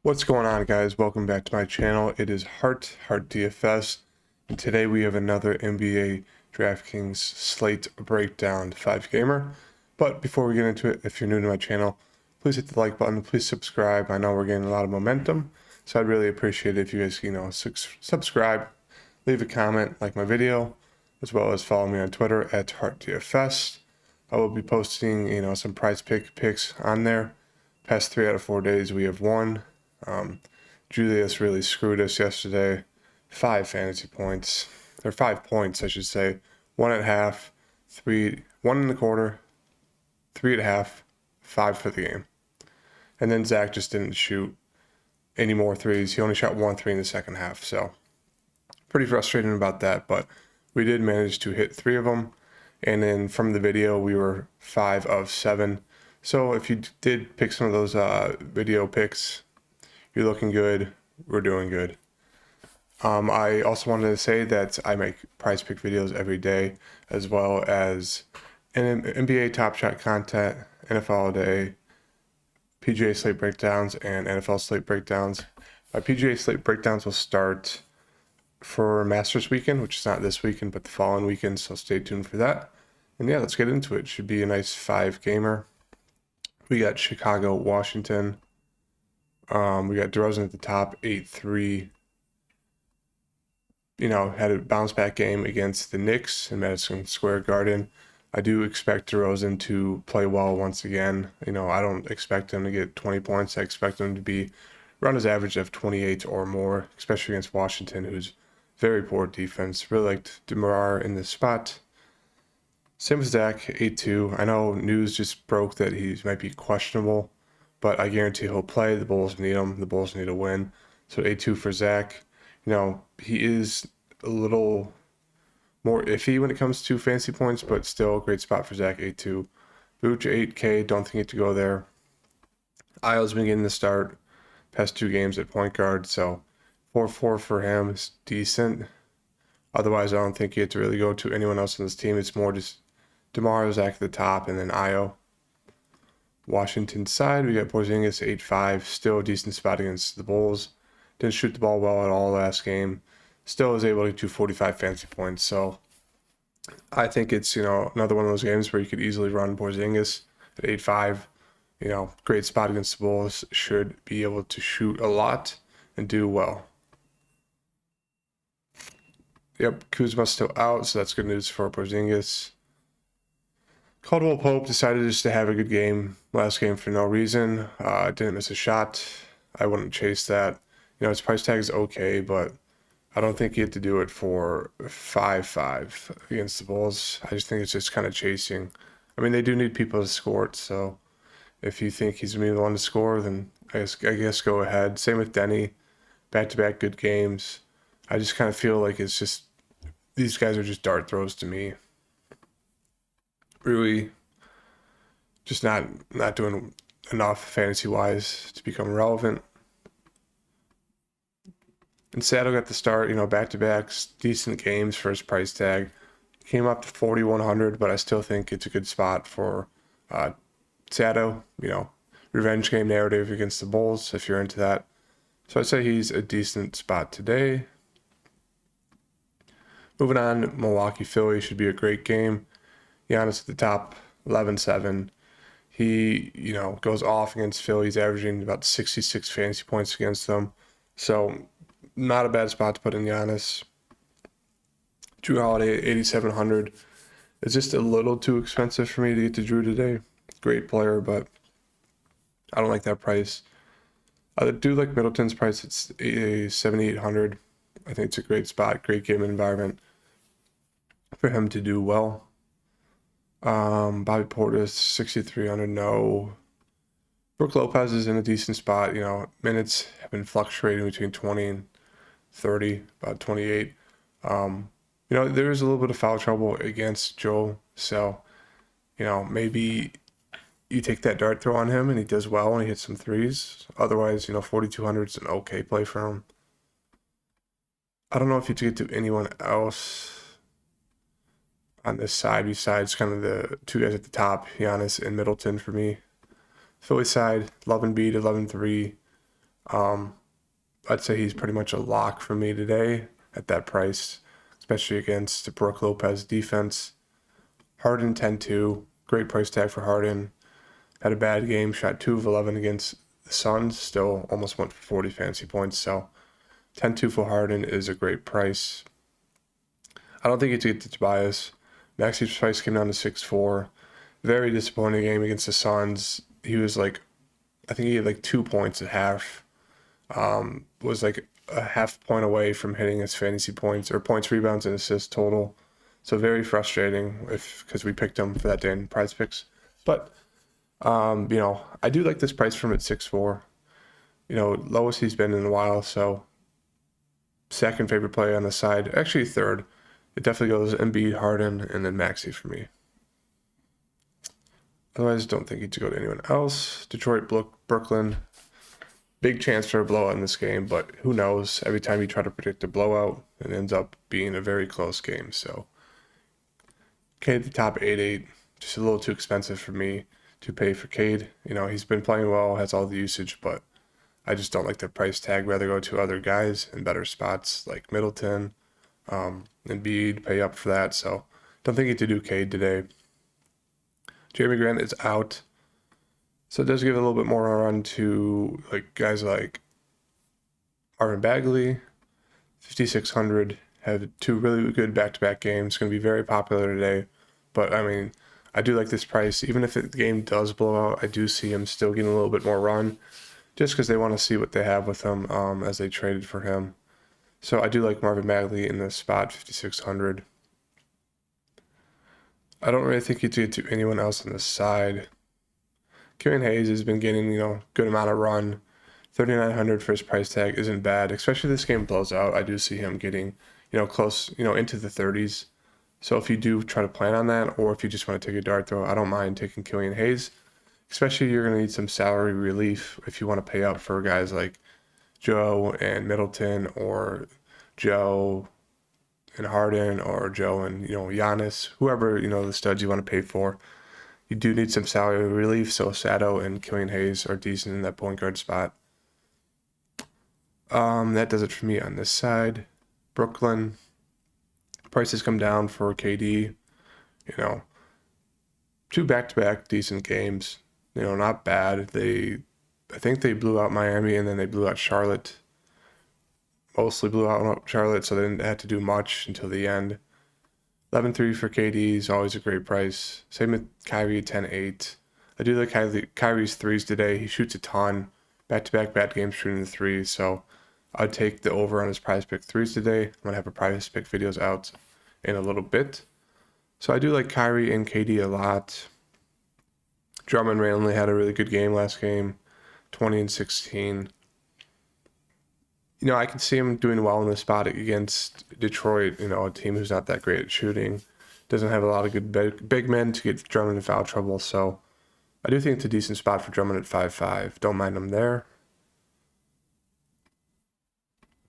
What's going on, guys? Welcome back to my channel. It is Heart DFS, and today we have another NBA Draftkings Slate breakdown 5-gamer. But before we get into it, if you're new to my channel, please hit the like button, please subscribe. I know we're getting a lot of momentum, so I'd really appreciate it if you guys, subscribe, leave a comment, like my video, as well as follow me on Twitter at HeartDFS. I will be posting, some prize picks on there. Past 3 out of 4 days, we have won. Julius really screwed us yesterday. 5 fantasy points, or 5 points, I should say. 1 at half, 1 in the quarter, 3 at half, 5 for the game. And then Zach just didn't shoot any more threes. He only shot 1 3 in the second half, so pretty frustrating about that. But we did manage to hit 3 of them. And then from the video, we were 5 of 7. So if you did pick some of those video picks, you're looking good. We're doing good. I also wanted to say that I make prize pick videos every day, as well as NBA Top Shot content, NFL All Day, PGA Slate breakdowns, and NFL Slate breakdowns. My PGA Slate breakdowns will start for Masters weekend, which is not this weekend, but the following weekend, so stay tuned for that. And yeah, let's get into it. Should be a nice 5-gamer. We got Chicago, Washington. We got DeRozan at the top, 8-3. Had a bounce back game against the Knicks in Madison Square Garden. I do expect DeRozan to play well once again. I don't expect him to get 20 points. I expect him to be around his average of 28 or more, especially against Washington, who's very poor defense. Really liked DeMar in this spot. Same with Zach, 8-2. I know news just broke that he might be questionable, but I guarantee he'll play. The Bulls need him. The Bulls need a win. So 8-2 for Zach. He is a little more iffy when it comes to fantasy points, but still a great spot for Zach, 8-2. Vooch, 8K. Don't think it to go there. Isle's been getting the start past 2 games at point guard, so 4-4 for him is decent. Otherwise, I don't think you have to really go to anyone else on this team. It's more just DeMar, Zach at the top, and then Io. Washington side, we got Porzingis 8-5, still a decent spot against the Bulls. Didn't shoot the ball well at all last game. Still was able to get 245 fantasy points. So I think it's, another one of those games where you could easily run Porzingis at 8-5. Great spot against the Bulls. Should be able to shoot a lot and do well. Yep, Kuzma's still out, so that's good news for Porzingis. Caldwell Pope decided just to have a good game last game for no reason. Didn't miss a shot. I wouldn't chase that. His price tag is okay, but I don't think you have to do it for 5-5 against the Bulls. I just think it's just kind of chasing. They do need people to score it, so if you think he's going to be the one to score, then I guess go ahead. Same with Denny. Back-to-back good games. I just kind of feel like it's just, these guys are just dart throws to me. Really just not doing enough fantasy-wise to become relevant. And Sato got the start, back-to-backs, decent games for his price tag. Came up to 4,100, but I still think it's a good spot for Sato. Revenge game narrative against the Bulls, if you're into that. So I'd say he's a decent spot today. Moving on, Milwaukee, Philly should be a great game. Giannis at the top, 11-7. He, goes off against Philly. He's averaging about 66 fantasy points against them. So not a bad spot to put in Giannis. Drew Holiday, 8,700. It's just a little too expensive for me to get to Drew today. Great player, but I don't like that price. I do like Middleton's price. It's 7,800. I think it's a great spot, great game environment for him to do well. Bobby Portis, 6,300. No. Brook Lopez is in a decent spot. Minutes have been fluctuating between 20 and 30, about 28. There is a little bit of foul trouble against Joe, so maybe you take that dart throw on him and he does well and he hits some threes. Otherwise, 4,200 is an okay play for him. I don't know if you get to anyone else on this side besides kind of the 2 guys at the top, Giannis and Middleton for me. Philly side, love Embiid, 11-3. I'd say he's pretty much a lock for me today at that price, especially against the Brook Lopez defense. Harden 10-2, great price tag for Harden. Had a bad game, shot 2 of 11 against the Suns, still almost went for 40 fantasy points. So 10-2 for Harden is a great price. I don't think it's get to Tobias. Maxi's price came down to 6-4. Very disappointing game against the Suns. He was like, I think he had like 2 points at half. Was like a half point away from hitting his fantasy points or points, rebounds, and assists total. So very frustrating because we picked him for that day in Prize Picks. But I do like this price from at 6-4. Lowest he's been in a while. So second favorite play on the side, actually third. It definitely goes Embiid, Harden, and then Maxey for me. Otherwise, don't think he'd go to anyone else. Detroit, Brooklyn. Big chance for a blowout in this game, but who knows? Every time you try to predict a blowout, it ends up being a very close game. So, Cade at the top 8-8, just a little too expensive for me to pay for Cade. He's been playing well, has all the usage, but I just don't like the price tag. Rather go to other guys in better spots like Middleton, Embiid, pay up for that. So, don't think he to do Cade today. Jeremy Grant is out. So it does give a little bit more run to guys like Marvin Bagley, 5,600, have 2 really good back-to-back games. Going to be very popular today. But, I do like this price. Even if the game does blow out, I do see him still getting a little bit more run just because they want to see what they have with him as they traded for him. So I do like Marvin Bagley in this spot, 5,600. I don't really think he'd get to anyone else on the side. Killian Hayes has been getting, good amount of run. 3,900 for his price tag isn't bad, especially if this game blows out. I do see him getting, close, into the 30s. So if you do try to plan on that, or if you just want to take a dart throw, I don't mind taking Killian Hayes. Especially you're going to need some salary relief if you want to pay up for guys like Joe and Middleton, or Joe and Harden, or Joe and, Giannis, whoever, the studs you want to pay for. You do need some salary relief, so Sato and Killian Hayes are decent in that point guard spot. That does it for me on this side. Brooklyn, prices come down for KD. 2 back-to-back decent games. Not bad. I think they blew out Miami and then they blew out Charlotte. Mostly blew out Charlotte, so they didn't have to do much until the end. 11-3 for KD is always a great price. Same with Kyrie, 10-8. I do like Kyrie's threes today. He shoots a ton. Back-to-back bad games shooting the threes. So I'd take the over on his prize pick threes today. I'm going to have a prize pick videos out in a little bit. So I do like Kyrie and KD a lot. Drummond randomly had a really good game last game. 20-16. I can see him doing well in the spot against Detroit, a team who's not that great at shooting. Doesn't have a lot of good big men to get Drummond in foul trouble. So I do think it's a decent spot for Drummond at 5-5. Don't mind him there.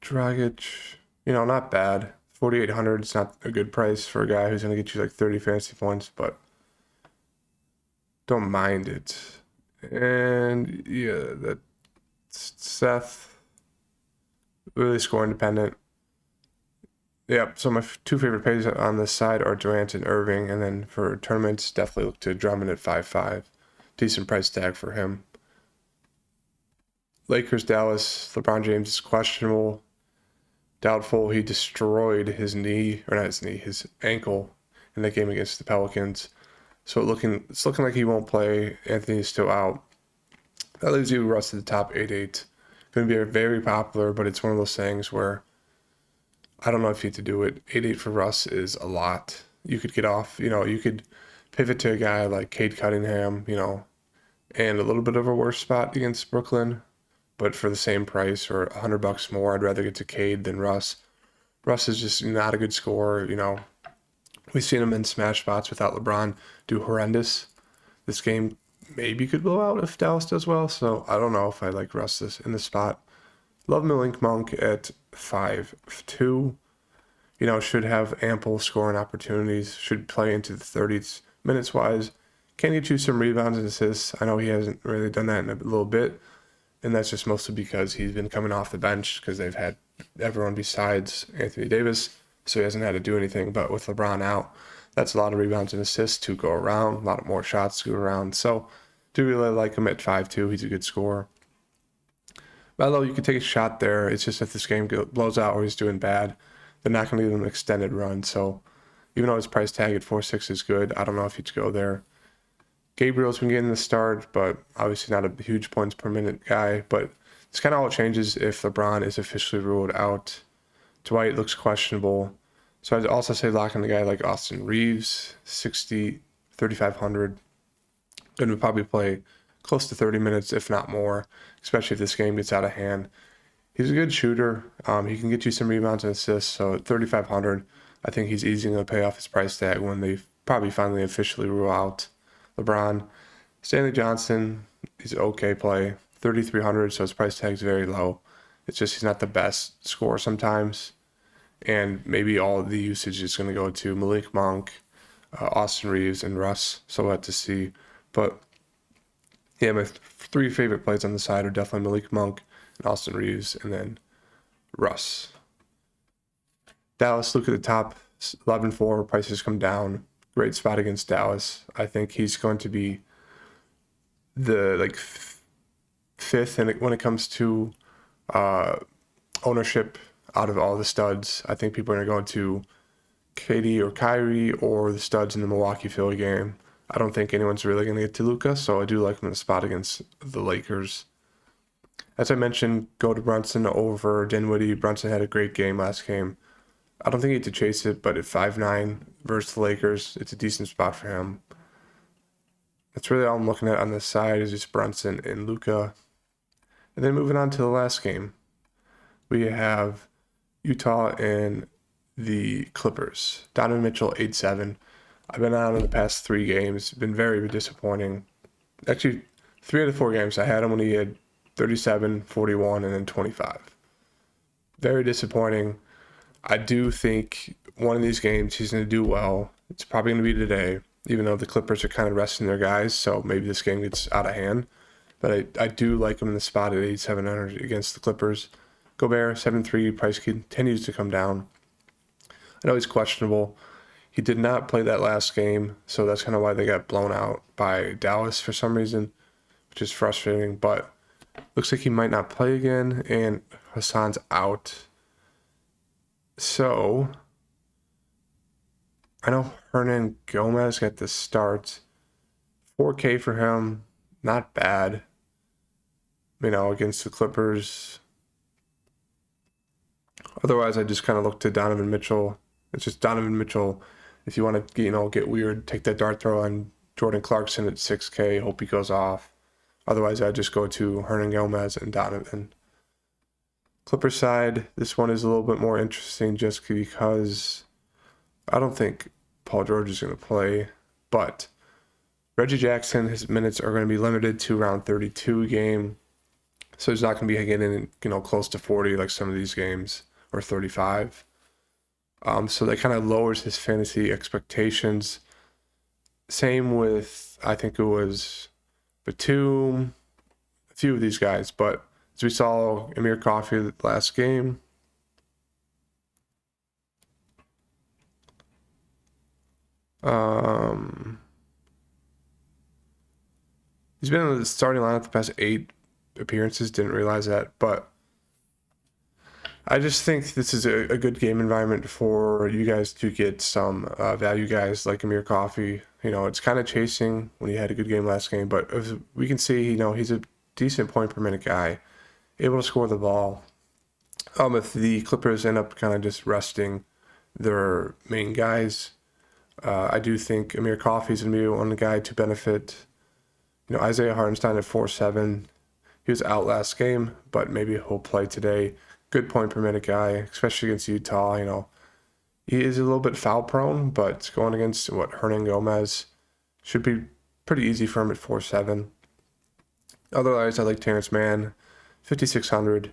Dragic, not bad. 4,800 is not a good price for a guy who's going to get you 30 fantasy points, but don't mind it. And yeah, that's Seth. Really score independent. Yep, so my 2 favorite plays on this side are Durant and Irving, and then for tournaments, definitely look to Drummond at 5-5. Decent price tag for him. Lakers, Dallas, LeBron James is questionable. Doubtful. He destroyed his ankle in that game against the Pelicans. So it's looking like he won't play. Anthony's still out. That leaves you Russ at the top 8-8. Going to be very popular, but it's one of those things where I don't know if you have to do it. 8-8 for Russ is a lot. You could get off, you could pivot to a guy like Cade Cunningham, and a little bit of a worse spot against Brooklyn, but for the same price or $100 more, I'd rather get to Cade than Russ. Russ is just not a good scorer, We've seen him in smash spots without LeBron do horrendous. This game maybe could blow out if Dallas does well, so I don't know if I like Russ in this spot. Love Malik Monk at 5-2. Should have ample scoring opportunities, should play into the 30s minutes-wise. Can get you some rebounds and assists. I know he hasn't really done that in a little bit, and that's just mostly because he's been coming off the bench because they've had everyone besides Anthony Davis, so he hasn't had to do anything. But with LeBron out, that's a lot of rebounds and assists to go around, a lot more shots to go around. So do really like him at 5'2". He's a good scorer. Mello, you could take a shot there. It's just if this game blows out or he's doing bad, they're not going to give him an extended run. So even though his price tag at 4.6 is good, I don't know if he'd go there. Gabriel's been getting the start, but obviously not a huge points per minute guy. But it's kind of all changes if LeBron is officially ruled out. Dwight looks questionable. So I'd also say lock in the guy like Austin Reeves, 3,500. Going to probably play close to 30 minutes, if not more, especially if this game gets out of hand. He's a good shooter. He can get you some rebounds and assists. So at 3,500, I think he's easy to pay off his price tag when they probably finally officially rule out LeBron. Stanley Johnson, he's an okay play. 3,300, so his price tag is very low. It's just he's not the best scorer sometimes. And maybe all of the usage is going to go to Malik Monk, Austin Reeves, and Russ. So we'll have to see. But yeah, my three favorite plays on the side are definitely Malik Monk and Austin Reeves, and then Russ. Dallas, look at the top, 11-4, prices come down. Great spot against Dallas. I think he's going to be the fifth, and when it comes to ownership out of all the studs, I think people are going to go to KD or Kyrie or the studs in the Milwaukee-Philly game. I don't think anyone's really going to get to Luka, so I do like him in the spot against the Lakers. As I mentioned, go to Brunson over Dinwiddie. Brunson had a great game last game. I don't think he had to chase it, but at 5'9" versus the Lakers, it's a decent spot for him. That's really all I'm looking at on this side is just Brunson and Luka. And then moving on to the last game, we have Utah and the Clippers. Donovan Mitchell, 8-7. I've been on in the past 3 games. Been very disappointing. Actually, 3 out of 4 games I had him when he had 37, 41, and then 25. Very disappointing. I do think one of these games he's going to do well. It's probably going to be today, even though the Clippers are kind of resting their guys, so maybe this game gets out of hand. But I do like him in the spot at 8,700 against the Clippers. Gobert, 7-3, price continues to come down. I know he's questionable. He did not play that last game, so that's kind of why they got blown out by Dallas for some reason, which is frustrating. But looks like he might not play again, and Hassan's out. So I know Hernan Gomez got the start. 4K for him, not bad. Against the Clippers. Otherwise, I just kind of look to Donovan Mitchell. It's just Donovan Mitchell. If you want to, get weird, take that dart throw on Jordan Clarkson at 6K. Hope he goes off. Otherwise, I just go to Hernan Gomez and Donovan. Clippers side, this one is a little bit more interesting just because I don't think Paul George is going to play, but Reggie Jackson, his minutes are going to be limited to around 32 a game, so he's not going to be getting close to 40 like some of these games, or 35. So that kind of lowers his fantasy expectations. Same with, I think it was Batum, a few of these guys, but as we saw Amir Coffey last game, he's been in the starting lineup the past 8 appearances. Didn't realize that, but I just think this is a good game environment for you guys to get some value guys like Amir Coffey. It's kind of chasing when he had a good game last game, but as we can see, he's a decent point per minute guy, able to score the ball. If the Clippers end up kind of just resting their main guys, I do think Amir Coffey's going to be one guy to benefit. Isaiah Hartenstein at 4.7. He was out last game, but maybe he'll play today. Good point per minute guy, especially against Utah. He is a little bit foul prone, but going against Hernan Gomez should be pretty easy for him at 4.7. Otherwise, I like Terrence Mann, 5,600.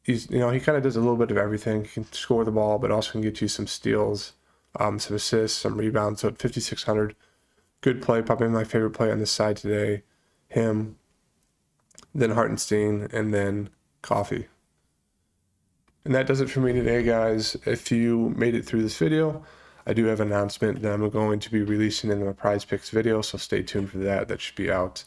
He's he kind of does a little bit of everything. He can score the ball, but also can get you some steals, some assists, some rebounds. So at 5,600, good play. Probably my favorite play on this side today. Him. then Hartenstein, and then Coffee. And that does it for me today, guys. If you made it through this video, I do have an announcement that I'm going to be releasing in my prize picks video, so stay tuned for that. That should be out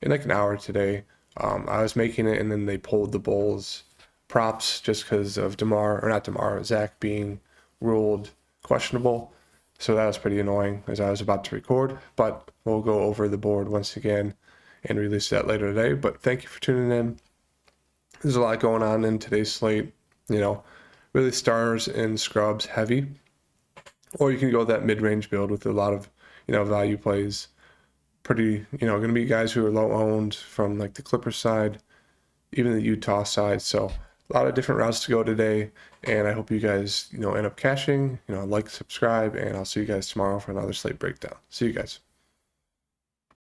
in like an hour today. I was making it, and then they pulled the Bulls props just because of Zach being ruled questionable. So that was pretty annoying as I was about to record, but we'll go over the board once again and release that later today. But thank you for tuning in. There's a lot going on in today's slate, really stars and scrubs heavy, or you can go that mid-range build with a lot of, value plays. Pretty, going to be guys who are low owned from like the Clippers side, even the Utah side. So a lot of different routes to go today, and I hope you guys, end up cashing. Like, subscribe, and I'll see you guys tomorrow for another slate breakdown. See you guys.